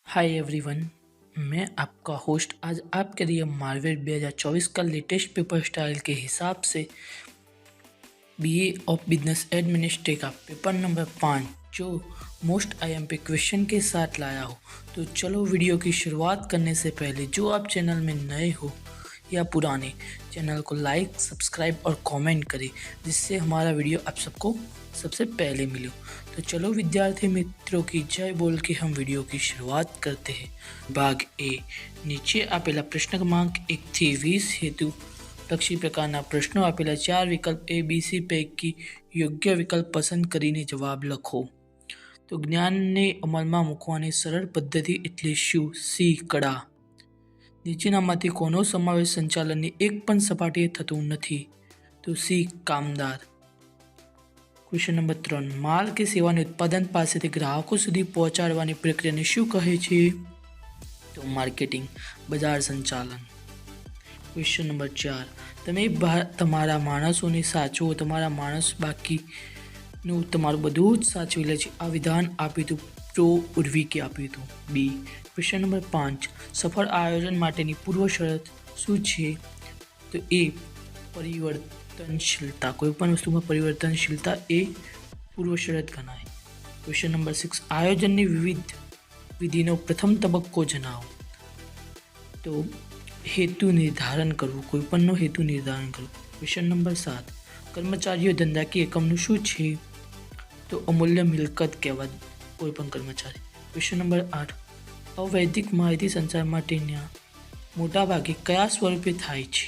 Hi everyone. मैं आपका host आज आपके लिए मार्वेल 2024 का लेटेस्ट पेपर स्टाइल के हिसाब से बीए ऑफ बिजनेस एडमिनिस्ट्रेशन का पेपर नंबर 5 जो मोस्ट आईएमपी क्वेश्चन के साथ लाया हो। तो चलो वीडियो की शुरुआत करने से पहले जो आप चैनल में नए हो या पुराने, चैनल को लाइक, सब्सक्राइब और कमेंट करें जिससे हमारा वीडियो आप सबको सबसे पहले मिले। तो चलो विद्यार्थी मित्रों की जय बोल के हम वीडियो की शुरुआत करते हैं। भाग ए, નીચે આપેલા પ્રશ્ન ક્રમાંક 1 થી 20 હેતુ લક્ષી પ્રકારના પ્રશ્નો આપેલા 4 વિકલ્પ એ બી સી પૈકી યોગ્ય વિકલ્પ પસંદ કરીને જવાબ લખો। તો જ્ઞાનને અમલમાં મૂકવાની સરળ પદ્ધતિ એટલે શું? સી, કળા। નીચેનામાંથી કોનો સમાવેશ સંચાલનની એક પણ સપાટીએ થતું નથી? તો સી, કામદાર। ક્વેશ્ચન નંબર 3, માલ કે સેવાને ઉત્પાદન પાસેથી ગ્રાહકો સુધી પહોંચાડવાની પ્રક્રિયાને શું કહે છે? તો માર્કેટિંગ, બજાર સંચાલન। ક્વેશ્ચન નંબર 4, તમે તમારા માણસોને સાચવો, તમારા માણસ બાકીનું તમારું બધું જ સાચવી લે છે આ વિધાન આપ્યું હતું પ્રો ઉર્વિકે આપ્યું હતું। બી। ક્વેશ્ચન નંબર 5, સફળ આયોજન માટેની પૂર્વ શરત શું છે? તો એ પરિવર્તનશીલતા। કોઈપણ વસ્તુમાં પરિવર્તનશીલતા એ પૂર્વ શરત ગણાય। ક્વેશ્ચન નંબર 6, આયોજનની વિવિધ વિધિનો પ્રથમ તબક્કો જણાવો। તો હેતુ નિર્ધારણ કરવું, કોઈપણનો હેતુ નિર્ધારણ કરવું। ક્વેશ્ચન નંબર 7, કર્મચારીઓ ધંધાકીય એકમનું શું છે? તો અમૂલ્ય મિલકત કહેવાય કોઈપણ કર્મચારી। ક્વેશ્ચન નંબર 8, અવૈધિક માહિતી સંચાર માટેના મોટાભાગે કયા સ્વરૂપે થાય છે?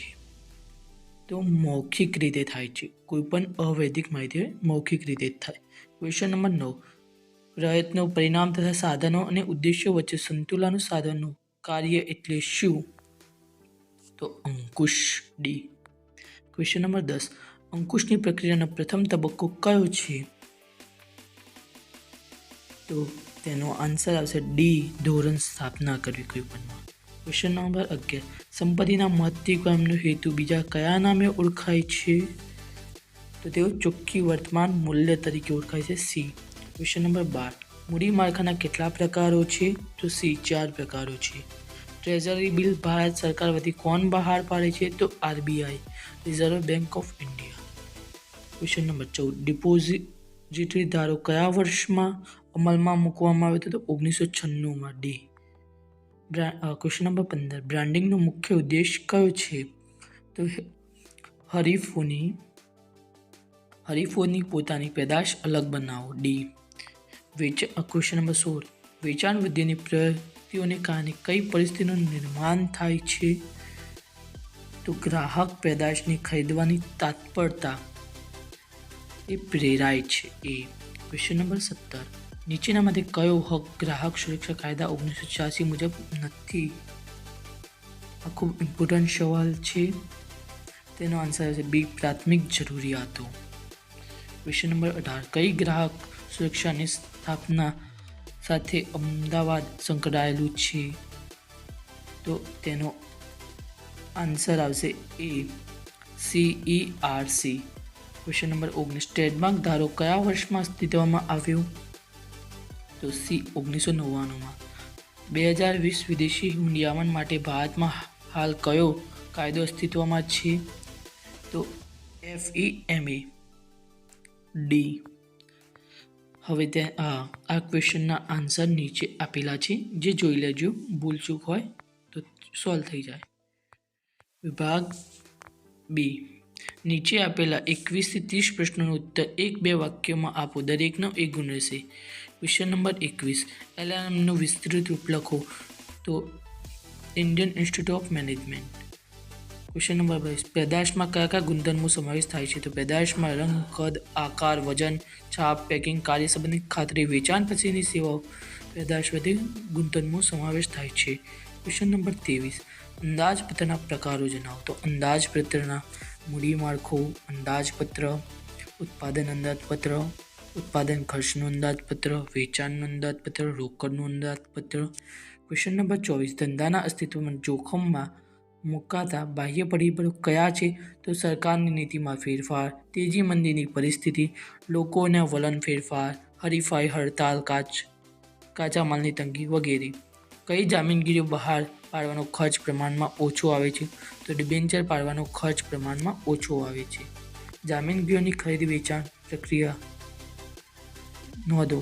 તો મૌખિક રીતે થાય છે। કોઈપણ અવૈધિક માહિતી મૌખિક રીતે જ થાય। ક્વેશ્ચન નંબર 9, પ્રયત્નો, પરિણામ તથા સાધનો અને ઉદ્દેશ્યો વચ્ચે સંતુલન સાધનનું કાર્ય એટલે શું? તો અંકુશ, ડી। ક્વેશ્ચન નંબર 10, અંકુશની પ્રક્રિયાનો પ્રથમ તબક્કો કયો છે? તો તેનો આન્સર આવશે ડી, ધોરણ સ્થાપના કરવી કોઈપણમાં। ક્વેશ્ચન નંબર 11, સંપત્તિના મહત્તીકરણનો હેતુ બીજા કયા નામે ઓળખાય છે? તો તેઓ ચોખ્ખી વર્તમાન મૂલ્ય તરીકે ઓળખાય છે। સી। ક્વેશ્ચન નંબર 12, મૂડી માળખાના કેટલા પ્રકારો છે? તો સી, 4 પ્રકારો છે। ટ્રેઝરી બિલ ભારત સરકાર વતી કોણ બહાર પાડે છે? તો RBI, reserve bank of India. Question number 14, depository ધારો કયા વર્ષમાં અમલમાં મૂકવામાં આવ્યો હતો? તો 1996માં, ડી। ક્વેશ્ચન નંબર 15, બ્રાન્ડિંગનો મુખ્ય ઉદ્દેશ કયો છે? તો હરીફોની પોતાની પેદાશ અલગ બનાવો, ડી। ક્વેશ્ચન નંબર 16, વેચાણ વૃદ્ધિની પ્રવૃત્તિઓને કારણે કઈ પરિસ્થિતિનું નિર્માણ થાય છે? તો ગ્રાહક પેદાશની ખરીદવાની તત્પરતા એ પ્રેરાય છે, એ। ક્વેશ્ચન નંબર 17, નીચેનામાંથી કયો હક ગ્રાહક સુરક્ષા કાયદા 1986 મુજબ નથી? આ ખૂબ ઇમ્પોર્ટન્ટ સવાલ છે, તેનો આન્સર આવશે બી, પ્રાથમિક જરૂરિયાતો। ક્વેશ્ચન નંબર 18, કઈ ગ્રાહક સુરક્ષાની સ્થાપના સાથે અમદાવાદ સંકળાયેલું છે? તો તેનો આન્સર આવશે એ, CERC। ક્વેશ્ચન નંબર 19, ટ્રેડમાર્ક ધારો કયા વર્ષમાં અસ્તિત્વમાં આવ્યો? તો સી, 1999માં। 2020 વિદેશી નિયામન માટે ભારતમાં હાલ કયો કાયદો અસ્તિત્વમાં છે? તો FEMA, ડી। હવે આ ક્વેશ્ચનના આન્સર નીચે આપેલા છે, જે જોઈ લેજો, ભૂલચૂક હોય તો સોલ્વ થઈ જાય। વિભાગ બી, નીચે આપેલા 21 થી 30 પ્રશ્નોનો ઉત્તર 1-2 વાક્યોમાં આપો, દરેકનો 1 ગુણ રહેશે। ક્વેશ્ચન નંબર 21, LLMનું વિસ્તૃત રૂપ લખો। તો Indian institute of management. Question number 22, પેદાશમાં કયા કયા ગુણધર્મો સમાવેશ થાય છે? તો પેદાશમાં રંગ, કદ, આકાર, વજન, છાપ, પેકિંગ, કાર્ય સંબંધિત ખાતરી, વેચાણ પછીની સેવાઓ, પેદાશ વધી ગુણધર્મો સમાવેશ થાય છે। ક્વેશ્ચન નંબર 23, અંદાજપત્રના પ્રકારો જણાવો। તો અંદાજપત્રના મૂડી માળખું અંદાજપત્ર, ઉત્પાદન અંદાજપત્ર, ઉત્પાદન ખર્ચનું અંદાજપત્ર, વેચાણનું અંદાજપત્ર, રોકડનું અંદાજપત્ર। ક્વેશ્ચન નંબર 24, ધંધાના અસ્તિત્વમાં જોખમમાં મુકાતા બાહ્ય પરિબળો કયા છે? તો સરકારની નીતિમાં ફેરફાર, તેજી મંદીની પરિસ્થિતિ, લોકોના વલણ ફેરફાર, હરીફાઈ, હડતાલ, કાચા માલની તંગી વગેરે। કઈ જામીનગીરીઓ બહાર પાડવાનો ખર્ચ પ્રમાણમાં ઓછો આવે છે? તો ડિબેન્ચર પાડવાનો ખર્ચ પ્રમાણમાં ઓછો આવે છે. જામીનગીરીઓની ખરીદ વેચાણ પ્રક્રિયા નોંધો.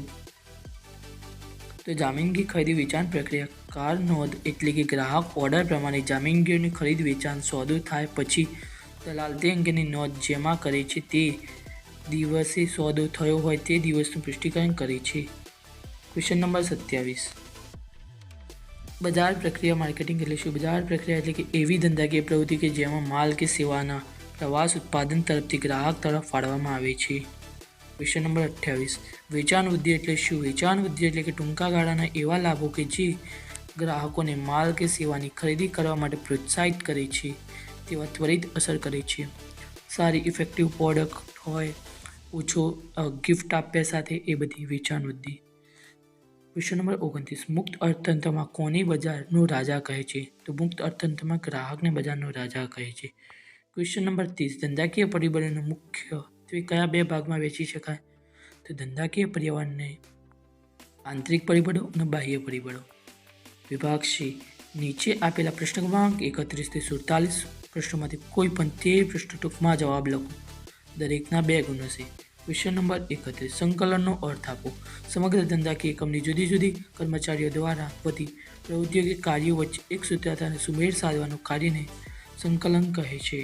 તો જામીનગીરી ખરીદ વેચાણ પ્રક્રિયા કાર નોંધ એટલે કે ગ્રાહક ઓર્ડર પ્રમાણે જામીનગીરીઓની ખરીદ વેચાણ સોદો થાય પછી દલાલ તે અંગેની નોંધ જેમાં કરે છે. તે દિવસે સોદો થયો હોય તે દિવસનું પુષ્ટિકરણ કરે છે. Question number 27. બજાર પ્રક્રિયા માર્કેટિંગ એટલે શું? બજાર પ્રક્રિયા એટલે કે એવી ધંધાકીય પ્રવૃત્તિ કે જેમાં માલ કે સેવાના પ્રવાસ ઉત્પાદન તરફથી ગ્રાહક તરફ ફાળવવામાં આવે છે. Question number 28. વેચાણ વૃદ્ધિ એટલે શું? વેચાણ વૃદ્ધિ એટલે કે ટૂંકા ગાળાના એવા લાભો કે જે ગ્રાહકોને માલ કે સેવાની ખરીદી કરવા માટે પ્રોત્સાહિત કરે છે તેવા ત્વરિત અસર કરે છે. સારી ઇફેક્ટિવ પ્રોડક્ટ હોય, ઓછો ગિફ્ટ આપ્યા સાથે, એ બધી વેચાણ વૃદ્ધિ. Question number 29. મુક્ત અર્થતંત્રમાં કોને બજારનો રાજા કહે છે? તો મુક્ત અર્થતંત્રમાં ગ્રાહકને બજારનો રાજા કહે છે. Question number 30. ધંધાકીય પરિબળોને મુખ્યત્વે કયા બે ભાગમાં વહેંચી શકાય? તો ધંધાકીય પર્યાવરણને આંતરિક પરિબળો અને બાહ્ય પરિબળો. વિભાગ સી. નીચે આપેલા પ્રશ્ન ક્રમાંક 31 થી 47 પ્રશ્નોમાંથી કોઈ પણ 13 પ્રશ્નો ટૂંકમાં જવાબ લખો. દરેકના 2 ગુણ હશે. Question number 31. સંકલનનો અર્થ આપો. સમગ્ર ધંધાકીય એકમની જુદી જુદી કર્મચારીઓ દ્વારા થતી પ્રવૃત્તિઓ કે કાર્યો વચ્ચે એક સૂત્રતા અને સુમેળ સાધવાનું કાર્યને સંકલન કહે છે.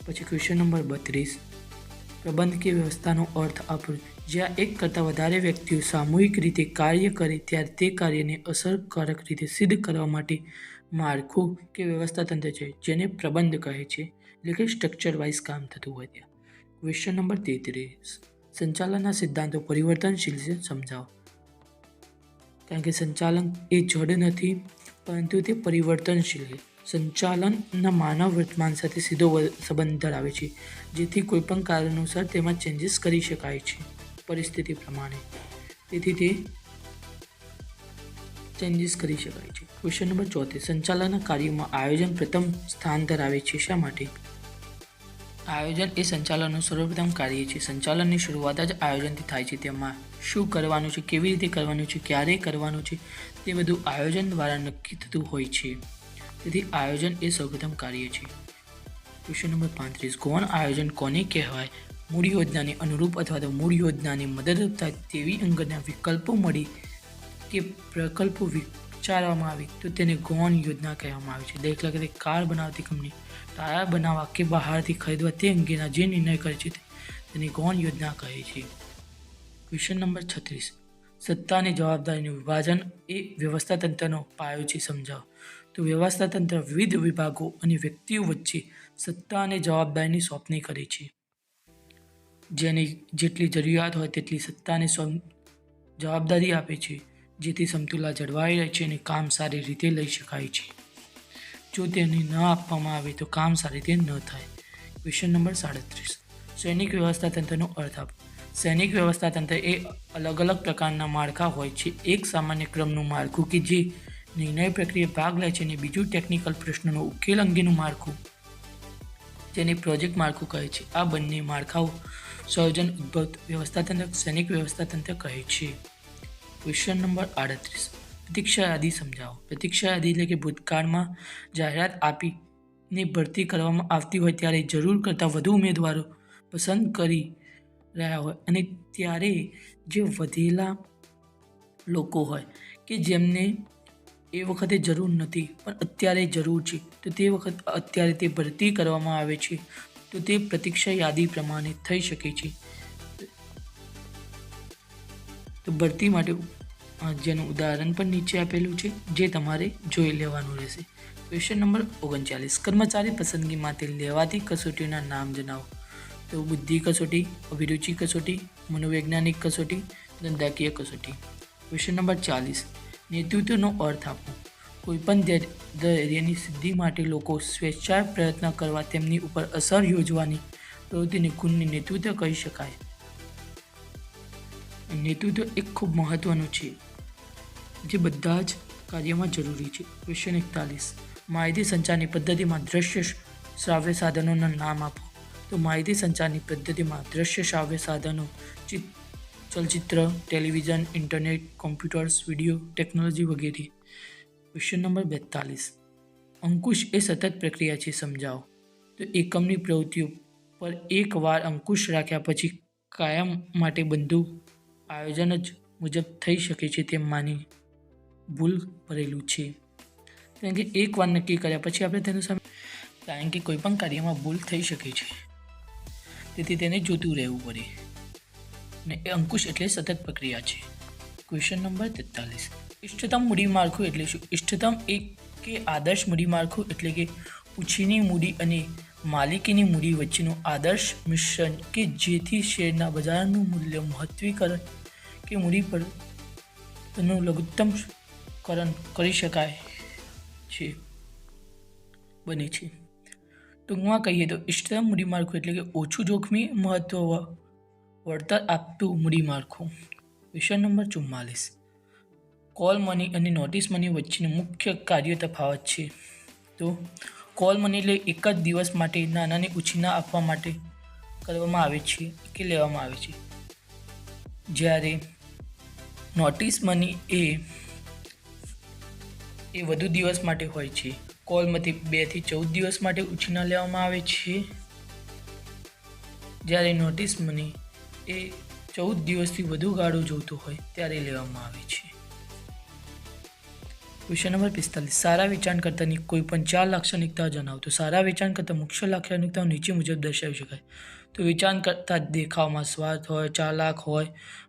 પછી ક્વેશ્ચન નંબર 32. પ્રબંધ કે વ્યવસ્થાનો અર્થ આપો. જ્યાં એક કરતાં વધારે વ્યક્તિઓ સામૂહિક રીતે કાર્ય કરે ત્યારે તે કાર્યને અસરકારક રીતે સિદ્ધ કરવા માટે માળખું કે વ્યવસ્થા તંત્ર છે જેને પ્રબંધ કહે છે, એટલે કે સ્ટ્રક્ચર વાઇઝ કામ થતું હોય ત્યાં. Question number 33. સંચાલનના સિદ્ધાંતો પરિવર્તનશીલ છે, સમજાવો. કારણ કે સંચાલન એ જડ નથી પરંતુ તે પરિવર્તનશીલ છે. સંચાલનના માનવ વર્તમાન સાથે સીધો સંબંધ ધરાવે છે, જેથી કોઈપણ કારણોસર તેમાં ચેન્જીસ કરી શકાય છે પરિસ્થિતિ પ્રમાણે. તેથી તે ચેન્જીસ કરી શકાય છે. Question number 34. સંચાલનના કાર્યોમાં આયોજન પ્રથમ સ્થાન ધરાવે છે. શા માટે? આયોજન એ સંચાલનનું સર્વપ્રથમ કાર્ય છે. સંચાલનની શરૂઆત જ આયોજનથી થાય છે. તેમાં શું કરવાનું છે, કેવી રીતે કરવાનું છે, ક્યારે કરવાનું છે, તે બધું આયોજન દ્વારા નક્કી થતું હોય છે. તેથી આયોજન એ સૌપ્રથમ કાર્ય છે. Question number 35. ગૌણ આયોજન કોને કહેવાય? મૂળ યોજનાને અનુરૂપ અથવા તો મૂળ યોજનાને મદદરૂપ થાય તેવી અંગના વિકલ્પો મળી કે પ્રકલ્પો વિચારવામાં આવે તો તેને ગૌણ યોજના કહેવામાં આવે છે. દાખલા તરીકે કાર બનાવતી કંપની ટાયર બનાવવા કે બહારથી ખરીદવા તે અંગેના જે નિર્ણય કરે છે તેને ગૌણ યોજના કહે છે. Question number 36. સત્તા અને જવાબદારીનું વિભાજન એ વ્યવસ્થા તંત્રનો પાયો છે, સમજાવો. તો વ્યવસ્થા તંત્ર વિવિધ વિભાગો અને વ્યક્તિઓ વચ્ચે સત્તા અને જવાબદારીની સોંપણી કરે છે. જેની જેટલી જરૂરિયાત હોય તેટલી સત્તાને જવાબદારી આપે છે, જેથી સમતુલા જળવાઈ રહે છે અને કામ સારી રીતે લઈ શકાય છે. જો તેને ન આપવામાં આવે તો કામ સારી રીતે ન થાય. Question number 37. સૈનિક વ્યવસ્થા તંત્રનો અર્થ આપો. સૈનિક વ્યવસ્થા તંત્ર એ અલગ અલગ પ્રકારના માળખા હોય છે. એક સામાન્ય ક્રમનું માળખું કે જે નિર્ણય પ્રક્રિયા ભાગ લે છે, અને બીજું ટેકનિકલ પ્રશ્નોનો ઉકેલ અંગેનું માળખું જેને પ્રોજેક્ટ માળખું કહે છે. આ બંને માળખાઓ સંયોજન ઉદ્ભવ વ્યવસ્થા તંત્ર સૈનિક વ્યવસ્થા તંત્ર કહે છે. Question number 38. પ્રતીક્ષા યાદી સમજાવો. પ્રતીક્ષા યાદી એટલે કે ભૂતકાળમાં જાહેરાત આપીને ભરતી કરવામાં આવતી હોય ત્યારે જરૂર કરતાં વધુ ઉમેદવારો પસંદ કરી રહ્યા હોય અને ત્યારે જે વધેલા લોકો હોય કે જેમને એ વખતે જરૂર નથી પણ અત્યારે જરૂર છે, તો તે વખત અત્યારે તે ભરતી કરવામાં આવે છે, તો તે પ્રતીક્ષા યાદી પ્રમાણે થઈ શકે છે. તો ભરતી માટે જેનું ઉદાહરણ પણ નીચે આપેલું છે, જે તમારે જોઈ લેવાનું રહેશે. Question number 39. કર્મચારી પસંદગી માટે લેવાતી કસોટીઓના નામ જણાવો. તો બુદ્ધિ કસોટી, અભિરુચિ કસોટી, મનોવૈજ્ઞાનિક કસોટી, ધંધાકીય કસોટી. Question number 40. નેતૃત્વનો અર્થ આપો. કોઈપણ ધ્યેયની સિદ્ધિ માટે લોકો સ્વેચ્છાએ પ્રયત્ન કરવા તેમની ઉપર અસર યોજવાની પ્રવૃત્તિને ગુણને નેતૃત્વ કહી શકાય. નેતૃત્વ એક ખૂબ મહત્વનું છે જે બધા જ કાર્યમાં જરૂરી છે. ક્વેશ્ચન 41. માહિતી સંચારની પદ્ધતિમાં દ્રશ્ય શ્રાવ્ય સાધનોના નામ આપો. તો માહિતી સંચારની પદ્ધતિમાં દ્રશ્ય શ્રાવ્ય સાધનો ચલચિત્ર, television, internet, computers, video technology વગેરે. Question number 42. અંકુશ એ સતત પ્રક્રિયા છે, સમજાવો. તો એકમની પ્રવૃત્તિઓ પર એકવાર અંકુશ રાખ્યા પછી કાયમ માટે બધું આયોજન જ મુજબ થઈ શકે છે તેમ માની ભૂલ ભરેલું છે. કારણ કે એકવાર નક્કી કર્યા પછી આપણે તેનું સામે, કારણ કે કોઈ પણ કાર્યમાં ભૂલ થઈ શકે છે, તેથી તેને જોતું રહેવું પડે. અને એ અંકુશ એટલે સતત પ્રક્રિયા છે. Question number 43. ઇષ્ટતમ મૂડી માળખું એટલે શું? ઇષ્ટતમ એક કે આદર્શ મૂડી માળખું એટલે કે ઉછીની મૂડી અને માલિકીની મૂડી વચ્ચેનું આદર્શ મિશ્રણ કે જેથી શેરના બજારનું મૂલ્ય મહત્વીકરણ કે મૂડી પર તેનું લઘુત્તમકરણ કરી શકાય છે બને છે. ટૂંકમાં કહીએ તો ઇષ્ટતમ મૂડી માળખું એટલે કે ઓછું જોખમી મહત્વ વળતર આપતું મૂડી માળખું. Question number 44. કોલ મની અને નોટિસ મની વચ્ચેનો મુખ્ય કાર્ય તફાવત છે. તો કોલ મની એટલે એક જ દિવસ માટે નાનાની ઉછીના આપવા માટે કરવામાં આવે છે કે લેવામાં આવે છે, જ્યારે નોટિસ મની એ વધુ દિવસ માટે હોય છે. કોલમાંથી 2 થી 14 દિવસ માટે ઉછીના લેવામાં આવે છે, જ્યારે નોટિસ મની એ 14 દિવસથી વધુ ગાળો જોઈતો હોય ત્યારે લેવામાં આવે છે. Question number 45. સારા વેચાણકર્તાની કોઈ પણ 4 લાક્ષણિકતાઓ જણાવો. તો સારા વેચાણકર્તા મુખ્ય લાક્ષણિકતાઓ નીચે મુજબ દર્શાવી શકાય. તો વેચાણકર્તા દેખાવમાં સ્વાર્થ હોય, ચાલાક હોય,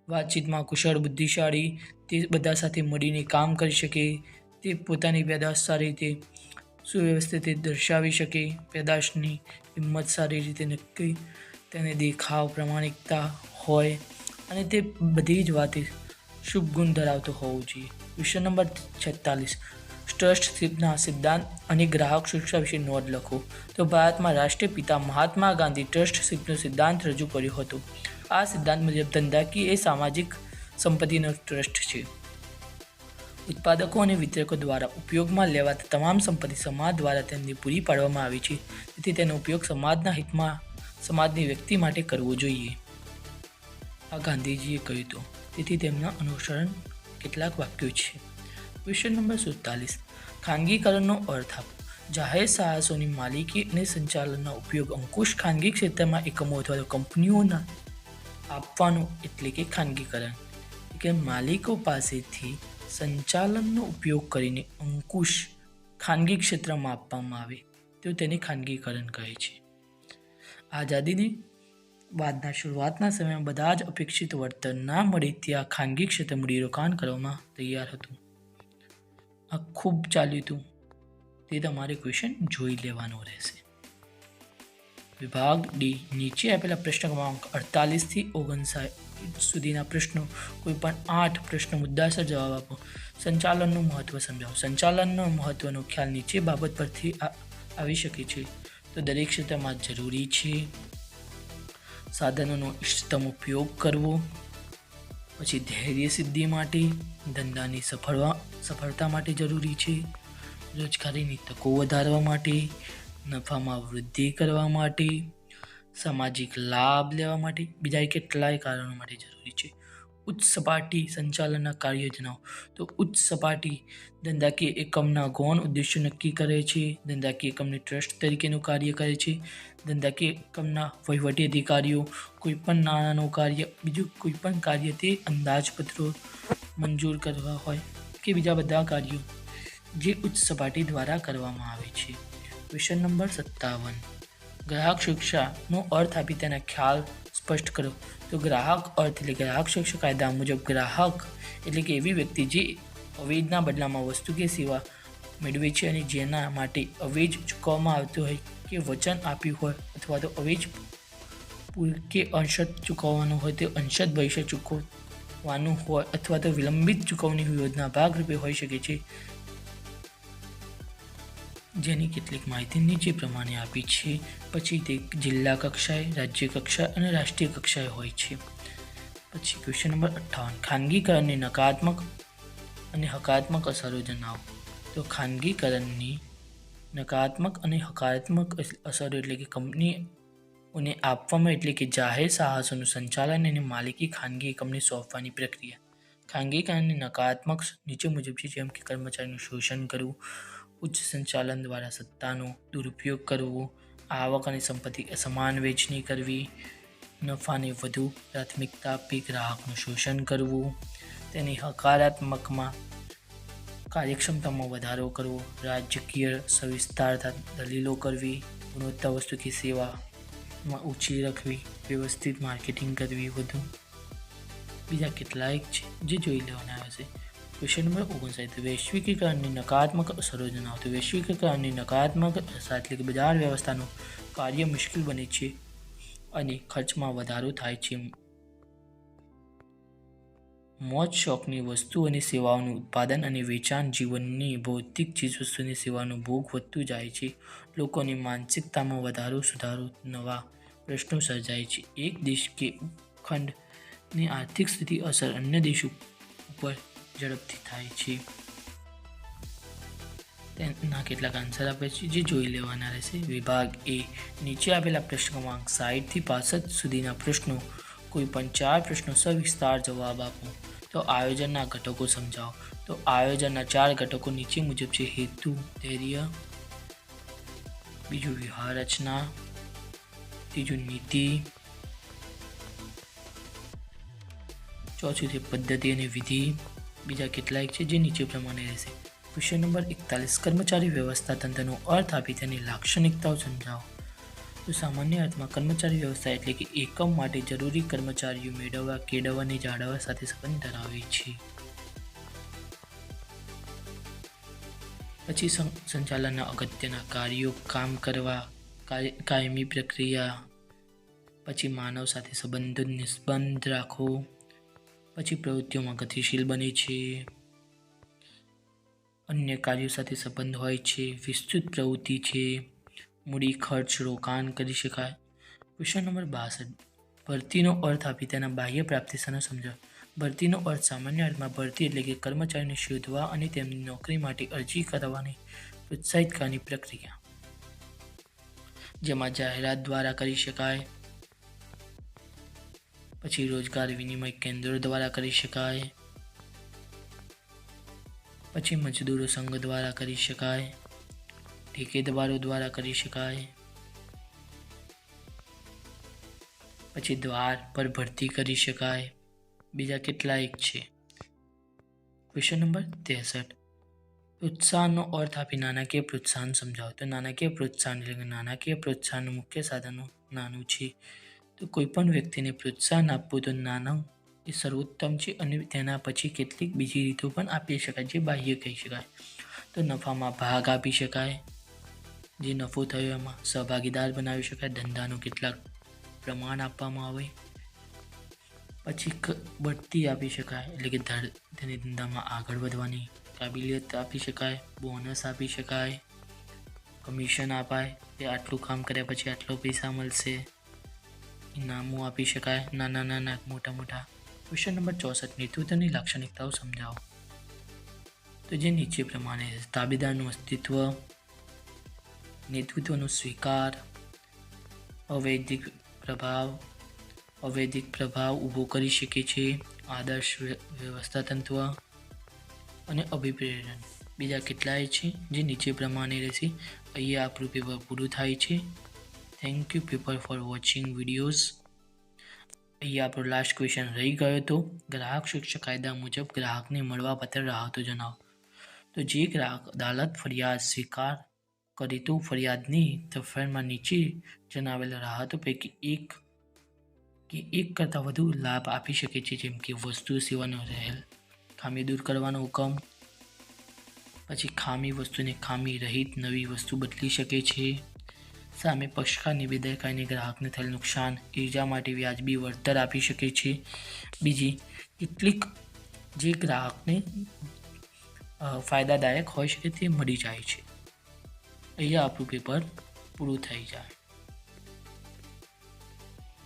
વાતચીતમાં કુશળ, બુદ્ધિશાળી, તે બધા સાથે મળીને કામ કરી શકે, તે પોતાની પેદાશ સારી રીતે સુવ્યવસ્થિત દર્શાવી શકે, પેદાશની કિંમત સારી રીતે નક્કી, તેને દેખાવ પ્રમાણિકતા હોય અને તે બધી જ વાતે શુભ ગુણ ધરાવતો હોવો જોઈએ. Question number 46. ટ્રસ્ટશીપના સિદ્ધાંત અને ગ્રાહક સુરક્ષા વિશે નોંધ લખો. તો ભારતમાં રાષ્ટ્રીય પિતા મહાત્મા ગાંધી ટ્રસ્ટશીપનો સિદ્ધાંત રજૂ કર્યો હતો. આ સિદ્ધાંત મુજબ ધંધાકીય એ સામાજિક સંપત્તિનો ટ્રસ્ટ છે. ઉત્પાદકો અને વિતરકો દ્વારા ઉપયોગમાં લેવાતા તમામ સંપત્તિ સમાજ દ્વારા તેમને પૂરી પાડવામાં આવી છે, તેથી તેનો ઉપયોગ સમાજના હિતમાં સમાજની વ્યક્તિ માટે કરવો જોઈએ. આ ગાંધીજીએ કહ્યું હતું, તેથી તેમના અનુસરણ કેટલાક વાક્યો છે. Question number 47. ખાનગીકરણનો અર્થ આપો. જાહેર સાહસોની માલિકી અને સંચાલનનો ઉપયોગ અંકુશ ખાનગી ક્ષેત્રમાં એકમો અથવા કંપનીઓના આપવાનો એટલે કે ખાનગીકરણ. કે માલિકો પાસેથી સંચાલનનો ઉપયોગ કરીને અંકુશ ખાનગી ક્ષેત્રમાં આપવામાં આવે તો તેને ખાનગીકરણ કહે છે. આઝાદીની બાદના શરૂઆતના સમયમાં બધા જ અપેક્ષિત વળતર ના મળે ત્યાં ખાનગી ક્ષેત્ર મૂડીરોકાણ કરવામાં તૈયાર હતું. આ ખૂબ ચાલ્યું હતું, તે તમારે ક્વેશ્ચન જોઈ લેવાનો રહેશે. વિભાગ ડી. નીચે આપેલા પ્રશ્ન ક્રમાંક 48 થી 59 સુધીના પ્રશ્નો કોઈ પણ 8 પ્રશ્નો મુદ્દાસર જવાબ આપો. સંચાલનનું મહત્વ સમજાવો. સંચાલનનો મહત્વનો ખ્યાલ નીચે બાબત પરથી આવી શકે છે. તો દરેક ક્ષેત્રમાં જરૂરી છે, સાધનોનો ઇષ્ટતમ ઉપયોગ કરવો, પછી ધૈર્ય સિદ્ધિ માટે, ધંધાની સફળતા માટે જરૂરી છે, રોજગારીની તકો વધારવા માટે, નફામાં વૃદ્ધિ કરવા માટે, સામાજિક લાભ લેવા માટે, બીજા કેટલાય કારણો માટે જરૂરી છે. ઉચ્ચ સપાટી સંચાલનના કાર્ય જણાવો. તો ઉચ્ચ સપાટી ધંધાકીય એકમના ગૌણ ઉદ્દેશ્યો નક્કી કરે છે, ધંધાકીય એકમની ટ્રસ્ટ તરીકેનું કાર્ય કરે છે, ધંધાકીય એકમના વહીવટી અધિકારીઓ કોઈ પણ નાણાંનું કાર્ય, બીજું કોઈ પણ કાર્ય તે અંદાજપત્રો મંજૂર કરવા હોય કે બીજા બધા કાર્યો જે ઉચ્ચ સપાટી દ્વારા કરવામાં આવે છે. Question number 57. ગ્રાહક સુરક્ષાનો અર્થ આપી તેના ખ્યાલ સ્પષ્ટ કરો. તો ગ્રાહક અર્થ એટલે ગ્રાહક સુરક્ષા કાયદા મુજબ ગ્રાહક એટલે કે એવી વ્યક્તિ જે અવેજના બદલામાં વસ્તુ કે સેવા મેળવે છે અને જેના માટે અવેજ ચૂકવવામાં આવતું હોય કે વચન આપ્યું હોય અથવા તો અવેજ કે અંશત ચૂકવવાનું હોય તે અંશત ભવિષ્ય ચૂકવવાનું હોય અથવા તો વિલંબિત ચૂકવણી યોજના ભાગરૂપે હોઈ શકે છે, જેની કેટલીક માહિતી નીચે પ્રમાણે આપી છે. પછી તે જિલ્લા કક્ષાએ, રાજ્ય કક્ષાએ અને રાષ્ટ્રીય કક્ષાએ હોય છે. પછી ક્વેશ્ચન નંબર 58. ખાનગીકરણની નકારાત્મક અને હકારાત્મક અસરો જણાવો. તો ખાનગીકરણની નકારાત્મક અને હકારાત્મક અસરો એટલે કે કંપની ને આપવામાં એટલે કે જાહેર સાહસોનું સંચાલન અને માલિકી ખાનગી એકમને સોંપવાની પ્રક્રિયા. ખાનગી કારણની નકારાત્મક નીચે મુજબ છે, જેમ કે કર્મચારીનું શોષણ કરવું, ઉચ્ચ સંચાલન દ્વારા સત્તાનો દુરુપયોગ કરવો, આવક અને સંપત્તિ સમાન વહેંચણી કરવી, નફાને વધુ પ્રાથમિકતા આપી ગ્રાહકનું શોષણ કરવું, તેની હકારાત્મકમાં કાર્યક્ષમતામાં વધારો કરવો, રાજકીય સવિસ્તારતા દલીલો કરવી, ગુણવત્તા વસ્તુ કે સેવામાં ઊંચી રાખવી, વ્યવસ્થિત માર્કેટિંગ કરવી વધુ. બીજા કેટલાક છે જે જોઈ લેવાના આવશે. Question number 59. વૈશ્વિકીકરણની નકારાત્મક અસરો જણાવો. તો વૈશ્વિકીકરણની નકારાત્મક અસર એટલે કે બજાર વ્યવસ્થાનું કાર્ય મુશ્કેલ બને છે અને ખર્ચમાં વધારો થાય છે. મોજ શોખની વસ્તુ અને સેવાઓનું ઉત્પાદન અને વેચાણ, જીવનની ભૌતિક ચીજવસ્તુની સેવાનું ભોગ વધતું જાય છે. લોકોની માનસિકતામાં વધારો સુધારો, નવા પ્રશ્નો સર્જાય છે. એક દેશ કે ઉપખંડની આર્થિક સ્થિતિ અસર અન્ય દેશો ઉપર ઝડપથી થાય છે. તેના કેટલાક આન્સર આપે છે જે જોઈ લેવાના રહેશે. વિભાગ એ, નીચે આપેલા પ્રશ્ન ક્રમાંક 60 થી 65 સુધીના પ્રશ્નો, કોઈ પણ 4 પ્રશ્નો સવિસ્તાર જવાબ આપો. તો આયોજનના ઘટકો સમજાવો. તો આયોજનના 4 ઘટકો નીચે મુજબ છે: હેતુ, ધૈર્ય, બીજું વ્યૂહ રચના, ત્રીજું નીતિ, ચોથું છે પદ્ધતિ અને વિધિ. બીજા કેટલાક છે જે નીચે પ્રમાણે રહેશે. Question number 41. કર્મચારી વ્યવસ્થા તંત્રનો અર્થ આપી તેની લાક્ષણિકતાઓ સમજાવો. તો સામાન્ય અર્થમાં કર્મચારી વ્યવસ્થા એટલે કે એકમ માટે જરૂરી કર્મચારીઓ મેળવવા, કેળવવા અને જાળવવા સાથે સંબંધ ધરાવે છે. પછી સંચાલનના અગત્યના કાર્યો, કામ કરવા, કાયમી પ્રક્રિયા, પછી માનવ સાથે સંબંધ રાખવો, પછી પ્રવૃત્તિઓમાં ગતિશીલ બને છે, અન્ય કાર્યો સાથે સંબંધ હોય છે, વિસ્તૃત પ્રવૃત્તિ છે, મૂડી ખર્ચ રોકાણ કરી શકાય. Question number 62. ભરતીનો અર્થ આપી તેના બાહ્ય પ્રાપ્તિસ્થાનો સમજાવો. ભરતીનો અર્થ સામાન્ય અર્થમાં ભરતી એટલે કે કર્મચારીને શોધવા અને તેમની નોકરી માટે અરજી કરવાની પ્રોત્સાહિત કરવાની પ્રક્રિયા, જેમાં જાહેરાત દ્વારા કરી શકાય, પછી રોજગાર વિનિમય કેન્દ્રો દ્વારા કરી શકાય, પછી મજદૂરો સંઘ દ્વારા કરી શકાય, ઠેકેદારો દ્વારા કરી શકાય, પછી દ્વાર પર ભરતી કરી શકાય. બીજા કેટલાક છે. Question number 63. પ્રોત્સાહનનો અર્થ આપી નાણાકીય પ્રોત્સાહન સમજાવો. તો નાણાકીય પ્રોત્સાહન એટલે કે નાણાકીય પ્રોત્સાહનનું મુખ્ય સાધનો નાનું છે. તો કોઈ પણ વ્યક્તિને પ્રોત્સાહન આપવું તો નાનું એ સર્વોત્તમ છે અને તેના પછી કેટલીક બીજી રીતો પણ આપી શકાય જે બાહ્ય કહી શકાય. તો નફામાં ભાગ આપી શકાય, જે નફો થયો એમાં સહભાગીદાર બનાવી શકાય, ધંધાનું કેટલાક પ્રમાણ આપવામાં આવે, પછી બઢતી આપી શકાય એટલે કે તેને ધંધામાં આગળ વધવાની કાબિલિયત આપી શકાય, બોનસ આપી શકાય, કમિશન અપાય કે આટલું કામ કર્યા પછી આટલો પૈસા મળશે, ઇનામો આપી શકાય, નાના મોટા. Question number 64. નેતૃત્વની લાક્ષણિકતાઓ સમજાવો. તો જે નીચે પ્રમાણે તાબેદારનું અસ્તિત્વ, નેતૃત્વનો સ્વીકાર, અવૈધિક પ્રભાવ ઊભો કરી શકે છે, આદર્શ વ્યવસ્થા તંત્ર અને અભિપ્રેરણ. બીજા કેટલાય છે જે નીચે પ્રમાણે રહેશે. અહીંયા આપણું પેપર પૂરું થાય છે. Thank you people for watching videos. અહીંયા આપણો લાસ્ટ ક્વેશ્ચન રહી ગયો હતો. ગ્રાહક સુરક્ષા કાયદા મુજબ ગ્રાહકને મળવાપાત્ર રાહતો જણાવો. તો જે ગ્રાહક અદાલત ફરિયાદ સ્વીકાર કરે તો ફરિયાદની તરફેણમાં નીચે જણાવેલા રાહતો પૈકી એક કરતાં વધુ લાભ આપી શકે છે, જેમ કે વસ્તુ સેવાનો રહેલ ખામી દૂર કરવાનો હુકમ, પછી ખામી વસ્તુને ખામી રહિત નવી વસ્તુ બદલી શકે છે, સામે પક્ષકારની બેદરકારીને ગ્રાહકને થયેલ નુકસાન ઈજા માટે વ્યાજબી વળતર આપી શકે છે. બીજી કેટલીક જે ગ્રાહકને ફાયદાદાયક હોઈ શકે તે મળી જાય છે. અહીંયા આપણું પેપર પૂરું થઈ જાય.